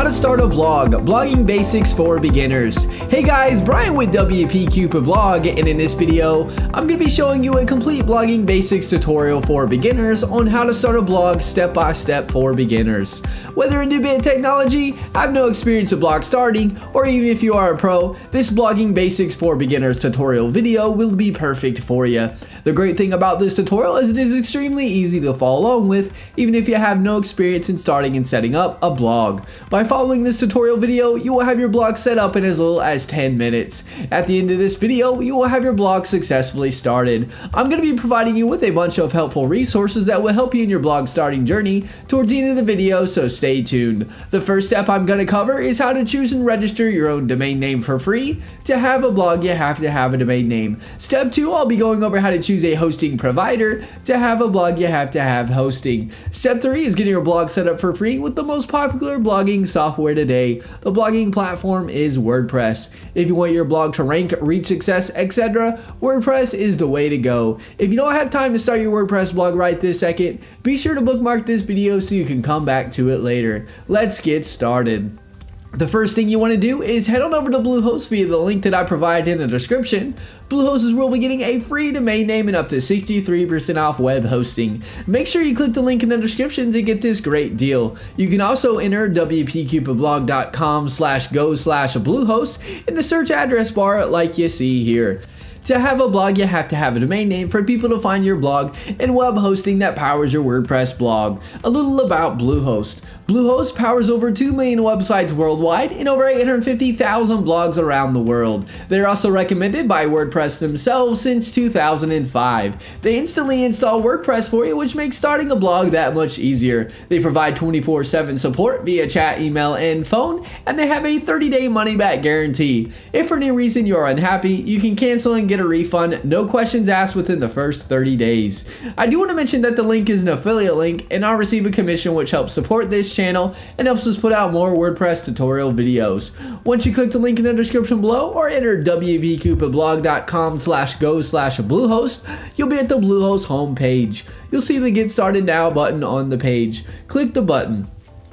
How to start a blog, blogging basics for beginners. Hey guys, Brian with WP Cupid Blog, and in this video, I'm going to be showing you a complete blogging basics tutorial for beginners on how to start a blog step by step for beginners. Whether a newbie in technology, have no experience of blog starting, or even if you are a pro, this blogging basics for beginners tutorial video will be perfect for you. The great thing about this tutorial is it is extremely easy to follow along with, even if you have no experience in starting and setting up a blog. By following this tutorial video, you will have your blog set up in as little as 10 minutes. At the end of this video, you will have your blog successfully started. I'm going to be providing you with a bunch of helpful resources that will help you in your blog starting journey towards the end of the video, so stay tuned. The first step I'm going to cover is how to choose and register your own domain name for free. To have a blog, you have to have a domain name. Step 2, I'll be going over how to choose a hosting provider. To have a blog, you have to have hosting. Step 3 is getting your blog set up for free with the most popular blogging software today. The blogging platform is WordPress. If you want your blog to rank, reach success, etc., WordPress is the way to go. If you don't have time to start your WordPress blog right this second, be sure to bookmark this video so you can come back to it later. Let's get started. The first thing you want to do is head on over to Bluehost via the link that I provided in the description. Bluehost is where we'll be getting a free domain name and up to 63% off web hosting. Make sure you click the link in the description to get this great deal. You can also enter wpcupidblog.com/go/Bluehost in the search address bar like you see here. To have a blog, you have to have a domain name for people to find your blog and web hosting that powers your WordPress blog. A little about Bluehost. Bluehost powers over 2 million websites worldwide and over 850,000 blogs around the world. They're also recommended by WordPress themselves since 2005. They instantly install WordPress for you, which makes starting a blog that much easier. They provide 24/7 support via chat, email, and phone, and they have a 30-day money-back guarantee. If for any reason you are unhappy, you can cancel and get a refund, no questions asked within the first 30 days. I do want to mention that the link is an affiliate link, and I'll receive a commission which helps support this channel and helps us put out more WordPress tutorial videos. Once you click the link in the description below or enter wpcupidblog.com/go/Bluehost, you'll be at the Bluehost homepage. You'll see the Get Started Now button on the page. Click the button.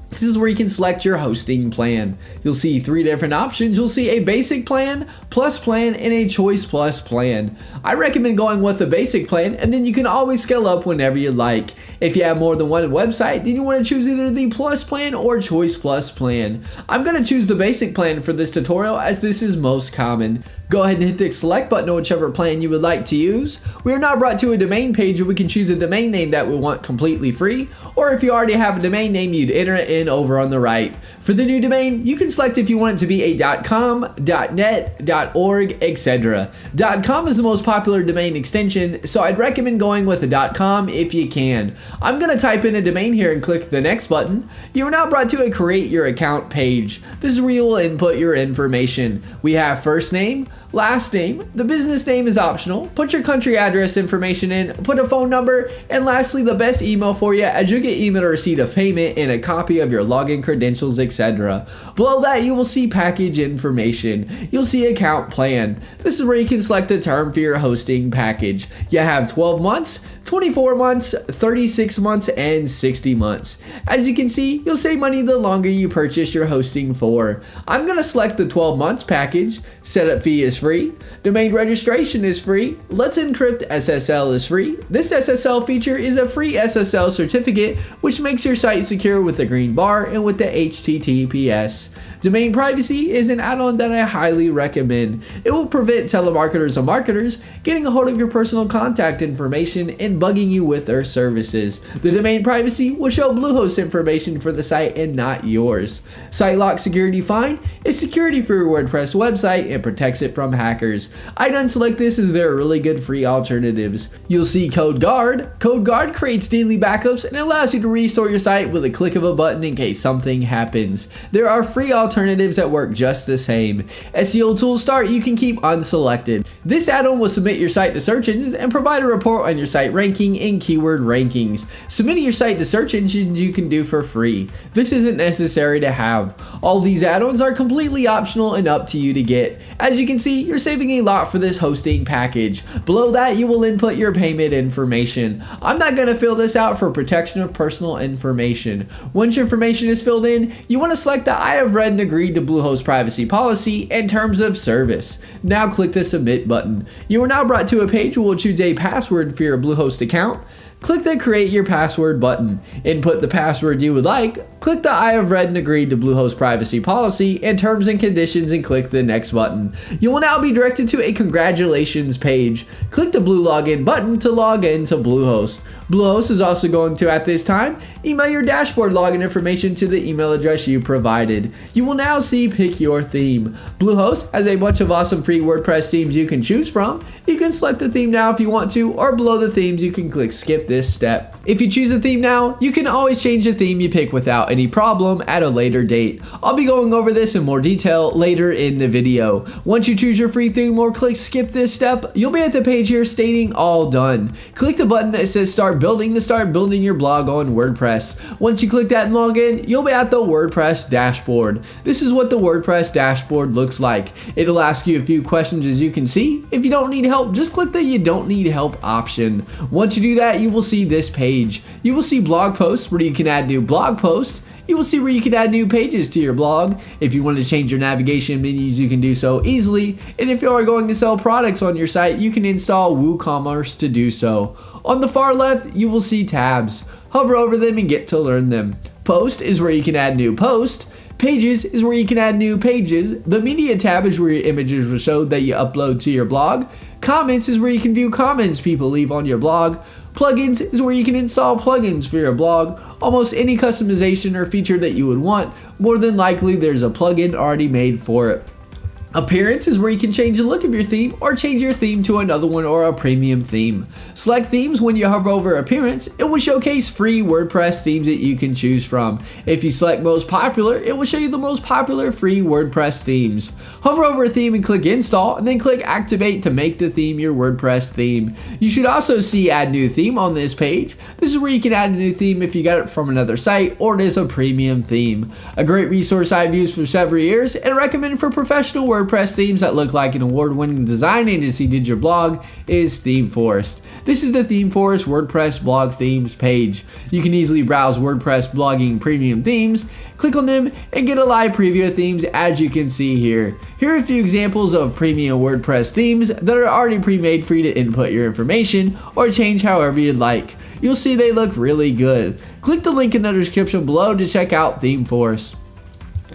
This is where you can select your hosting plan. You'll see 3 different options. You'll see a basic plan, plus plan, and a choice plus plan. I recommend going with the basic plan, and then you can always scale up whenever you like. If you have more than one website, then you want to choose either the plus plan or choice plus plan. I'm going to choose the basic plan for this tutorial as this is most common. Go ahead and hit the select button on whichever plan you would like to use. We are now brought to a domain page where we can choose a domain name that we want completely free, or if you already have a domain name, you'd enter it in over on the right. For the new domain, you can select if you want it to be a .com, .net, .org, etc. .com is the most popular domain extension, so I'd recommend going with a .com if you can. I'm going to type in a domain here and click the next button. You are now brought to a create your account page. This is where you will input your information. We have first name, last name, the business name is optional, put your country address information in, put a phone number, and lastly the best email for you as you get email receipt of payment and a copy of your login credentials, etc. Below that you will see package information. You'll see account plan. This is where you can select the term for your hosting package. You have 12 months, 24 months, 36 months, and 60 months. As you can see, you'll save money the longer you purchase your hosting for. I'm going to select the 12 months package. Setup fee is free. Domain registration is free. Let's Encrypt SSL is free. This SSL feature is a free SSL certificate which makes your site secure with the green bar and with the HTTPS. Domain privacy is an add-on that I highly recommend. It will prevent telemarketers or marketers getting a hold of your personal contact information and bugging you with their services. The domain privacy will show Bluehost information for the site and not yours. Site lock security find is security for your WordPress website and protects it from hackers. I'd unselect this as there are really good free alternatives. You'll see Code Guard. Code Guard creates daily backups and allows you to restore your site with a click of a button in case something happens. There are free alternatives that work just the same. SEO Tools Start you can keep unselected. This add-on will submit your site to search engines and provide a report on your site ranking and keyword rankings. Submitting your site to search engines you can do for free. This isn't necessary to have. All these add-ons are completely optional and up to you to get. As you can see, see, you're saving a lot for this hosting package. Below that, you will input your payment information. I'm not going to fill this out for protection of personal information. Once your information is filled in, you want to select the I have read and agreed to Bluehost privacy policy and terms of service. Now click the submit button. You are now brought to a page where we'll choose a password for your Bluehost account. Click the create your password button. Input the password you would like. Click the I have read and agreed to Bluehost privacy policy and terms and conditions and click the next button. You will now be directed to a congratulations page. Click the blue login button to log into Bluehost. Bluehost is also going to, at this time, email your dashboard login information to the email address you provided. You will now see pick your theme. Bluehost has a bunch of awesome free WordPress themes you can choose from. You can select the theme now if you want to, or below the themes you can click skip this step. If you choose a theme now, you can always change the theme you pick without any problem at a later date. I'll be going over this in more detail later in the video. Once you choose your free theme or click skip this step, you'll be at the page here stating all done. Click the button that says start building to start building your blog on WordPress. Once you click that and log in, you'll be at the WordPress dashboard. This is what the WordPress dashboard looks like. It'll ask you a few questions, as you can see. If you don't need help, just click the you don't need help option. Once you do that, you will see this page. You will see blog posts where you can add new blog posts. You will see where you can add new pages to your blog. If you want to change your navigation menus, you can do so easily. And if you are going to sell products on your site, you can install WooCommerce to do so. On the far left, you will see tabs. Hover over them and get to learn them. Post is where you can add new posts. Pages is where you can add new pages. The media tab is where your images will show that you upload to your blog. Comments is where you can view comments people leave on your blog. Plugins is where you can install plugins for your blog. Almost any customization or feature that you would want, more than likely there's a plugin already made for it. Appearance is where you can change the look of your theme or change your theme to another one or a premium theme. Select themes. When you hover over appearance, it will showcase free WordPress themes that you can choose from. If you select most popular, it will show you the most popular free WordPress themes. Hover over a theme and click install, and then click activate to make the theme your WordPress theme. You should also see add new theme on this page. This is where you can add a new theme if you got it from another site or it is a premium theme. A great resource I've used for several years and recommend for professional WordPress themes that look like an award-winning design agency did your blog is ThemeForest. This is the ThemeForest WordPress blog themes page. You can easily browse WordPress blogging premium themes, click on them, and get a live preview of themes as you can see here. Here are a few examples of premium WordPress themes that are already pre-made for you to input your information or change however you'd like. You'll see they look really good. Click the link in the description below to check out ThemeForest.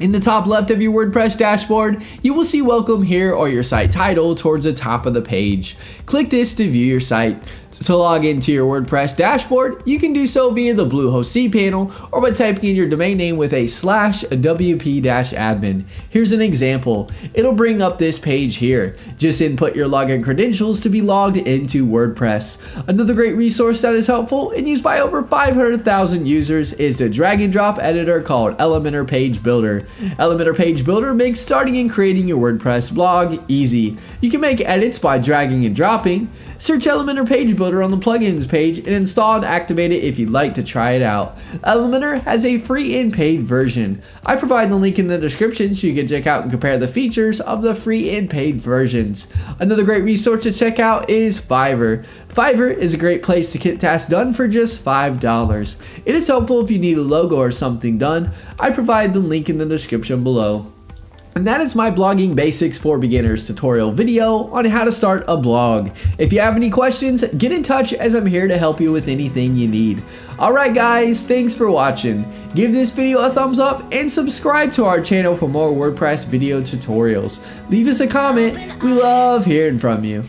In the top left of your WordPress dashboard, you will see welcome here or your site title towards the top of the page. Click this to view your site. To log into your WordPress dashboard, you can do so via the Bluehost cPanel or by typing in your domain name with a /wp-admin. Here's an example. It'll bring up this page here. Just input your login credentials to be logged into WordPress. Another great resource that is helpful and used by over 500,000 users is the drag and drop editor called Elementor Page Builder. Elementor Page Builder makes starting and creating your WordPress blog easy. You can make edits by dragging and dropping. Search Elementor Page Builder on the plugins page and install and activate it if you'd like to try it out. Elementor has a free and paid version. I provide the link in the description so you can check out and compare the features of the free and paid versions. Another great resource to check out is Fiverr. Fiverr is a great place to get tasks done for just $5. It is helpful if you need a logo or something done. I provide the link in the description below. And that is my blogging basics for beginners tutorial video on how to start a blog. If you have any questions, get in touch as I'm here to help you with anything you need. Alright guys, thanks for watching. Give this video a thumbs up and subscribe to our channel for more WordPress video tutorials. Leave us a comment, we love hearing from you.